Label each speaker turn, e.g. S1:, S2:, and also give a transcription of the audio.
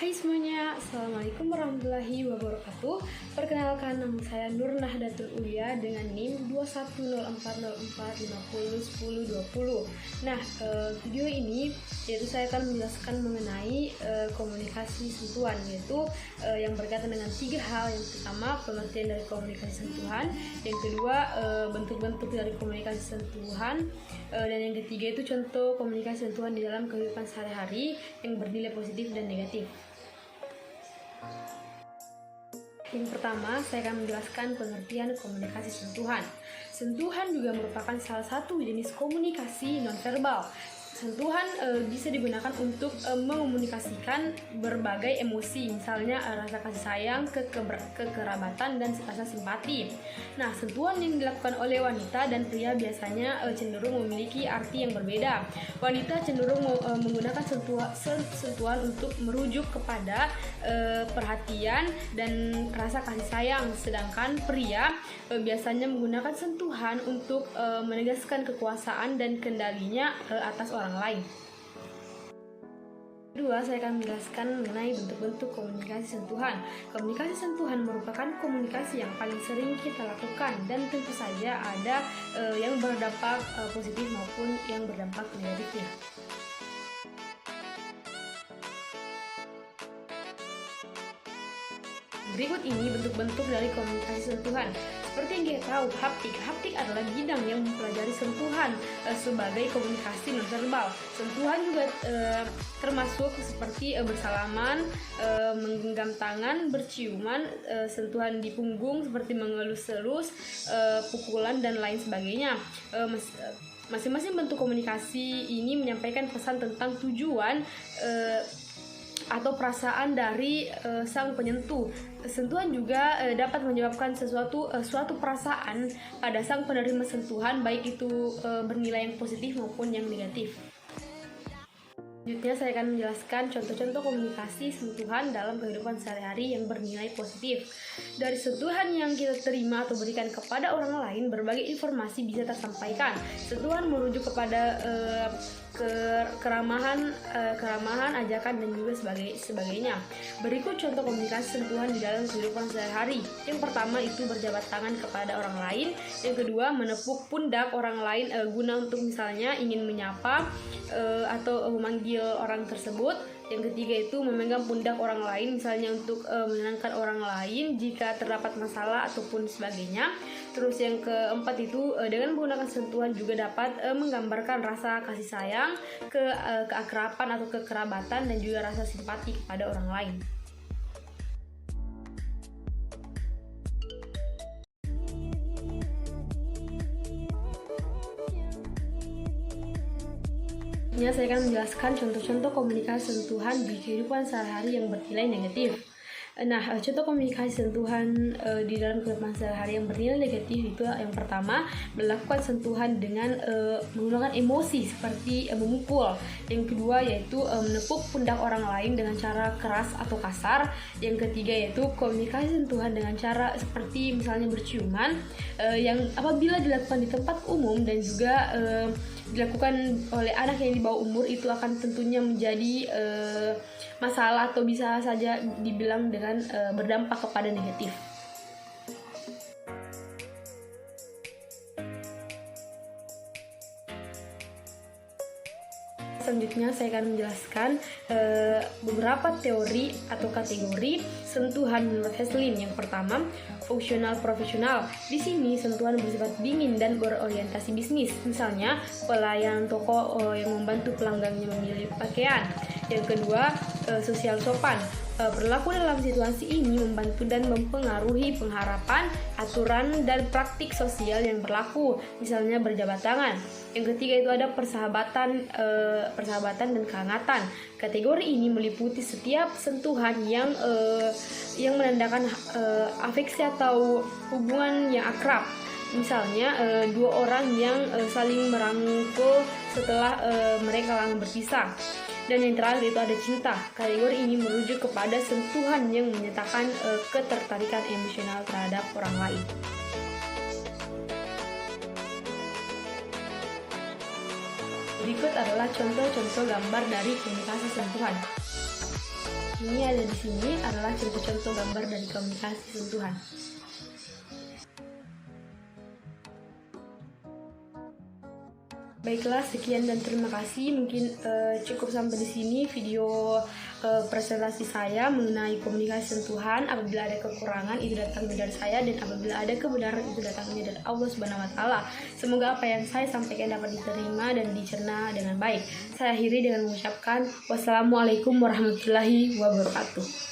S1: Hai semuanya, Assalamualaikum warahmatullahi wabarakatuh. Perkenalkan, nama saya Nur Nahdatul Ulia dengan NIM 210404501020. Nah, video ini yaitu saya akan menjelaskan mengenai komunikasi sentuhan, yaitu yang berkaitan dengan 3 hal. Yang pertama, pengertian dari komunikasi sentuhan. Yang kedua, bentuk-bentuk dari komunikasi sentuhan. Dan yang ketiga itu contoh komunikasi sentuhan di dalam kehidupan sehari-hari yang bernilai positif dan negatif. Yang pertama, saya akan menjelaskan pengertian komunikasi sentuhan. Sentuhan juga merupakan salah satu jenis komunikasi nonverbal. Sentuhan bisa digunakan untuk mengomunikasikan berbagai emosi, misalnya rasa kasih sayang, kekerabatan, dan rasa simpati. Nah, sentuhan yang dilakukan oleh wanita dan pria biasanya cenderung memiliki arti yang berbeda. Wanita cenderung menggunakan sentuhan untuk merujuk kepada perhatian dan rasa kasih sayang, sedangkan pria biasanya menggunakan sentuhan untuk menegaskan kekuasaan dan kendalinya atas orang lain. Kedua, saya akan menjelaskan mengenai bentuk-bentuk komunikasi sentuhan. Komunikasi sentuhan merupakan komunikasi yang paling sering kita lakukan, dan tentu saja ada yang berdampak positif maupun yang berdampak negatifnya. Berikut ini bentuk-bentuk dari komunikasi sentuhan. Seperti yang kita tahu, haptik adalah bidang yang mempelajari sentuhan sebagai komunikasi nonverbal. Sentuhan juga termasuk seperti bersalaman, menggenggam tangan, berciuman, sentuhan di punggung seperti mengelus-elus, pukulan, dan lain sebagainya. Masing-masing bentuk komunikasi ini menyampaikan pesan tentang tujuan atau perasaan dari sang penyentuh. Sentuhan juga dapat menyebabkan suatu perasaan pada sang penerima sentuhan, baik itu bernilai yang positif maupun yang negatif. Selanjutnya, saya akan menjelaskan contoh-contoh komunikasi sentuhan dalam kehidupan sehari-hari yang bernilai positif. Dari sentuhan yang kita terima atau berikan kepada orang lain, berbagai informasi bisa tersampaikan. Sentuhan merujuk kepada keramahan, ajakan, dan juga sebagainya. Berikut contoh komunikasi sentuhan di dalam kehidupan sehari-hari. Yang pertama itu berjabat tangan kepada orang lain. Yang kedua, menepuk pundak orang lain guna untuk misalnya ingin menyapa atau memanggil orang tersebut. Yang ketiga itu memegang pundak orang lain, misalnya untuk menenangkan orang lain jika terdapat masalah ataupun sebagainya. Terus yang keempat itu dengan menggunakan sentuhan juga dapat menggambarkan rasa kasih sayang, keakraban atau kekerabatan, dan juga rasa simpati kepada orang lain. Saya akan menjelaskan contoh-contoh komunikasi sentuhan di kehidupan sehari-hari yang bernilai negatif. Nah, contoh komunikasi sentuhan di dalam kehidupan sehari-hari yang bernilai negatif itu yang pertama, melakukan sentuhan dengan menggunakan emosi seperti memukul. Yang kedua yaitu menepuk pundak orang lain dengan cara keras atau kasar. Yang ketiga yaitu komunikasi sentuhan dengan cara seperti misalnya berciuman, yang apabila dilakukan di tempat umum dan juga dilakukan oleh anak yang di bawah umur, itu akan tentunya menjadi masalah atau bisa saja dibilang dengan berdampak kepada negatif. Selanjutnya, saya akan menjelaskan beberapa teori atau kategori sentuhan menurut Heslin. Yang pertama, fungsional profesional. Di sini sentuhan bersifat dingin dan berorientasi bisnis. Misalnya, pelayan toko yang membantu pelanggannya memilih pakaian. Yang kedua, sosial sopan. Berlaku dalam situasi ini membantu dan mempengaruhi pengharapan, aturan, dan praktik sosial yang berlaku, misalnya berjabat tangan. Yang ketiga itu ada persahabatan dan kehangatan. Kategori ini meliputi setiap sentuhan yang menandakan afeksi atau hubungan yang akrab. Misalnya dua orang yang saling merangkul setelah mereka lama berpisah. Dan yang terakhir itu ada cinta. Kategori ini merujuk kepada sentuhan yang menyatakan ketertarikan emosional terhadap orang lain. Berikut adalah contoh-contoh gambar dari komunikasi sentuhan. Ini ada di sini adalah contoh-contoh gambar dari komunikasi sentuhan. Baiklah, sekian dan terima kasih. Mungkin cukup sampai di sini video presentasi saya mengenai komunikasi sentuhan. Apabila ada kekurangan itu datangnya dari saya, dan apabila ada kebenaran itu datangnya dari Allah Subhanahu wa taala. Semoga apa yang saya sampaikan dapat diterima dan dicerna dengan baik. Saya akhiri dengan mengucapkan wassalamualaikum warahmatullahi wabarakatuh.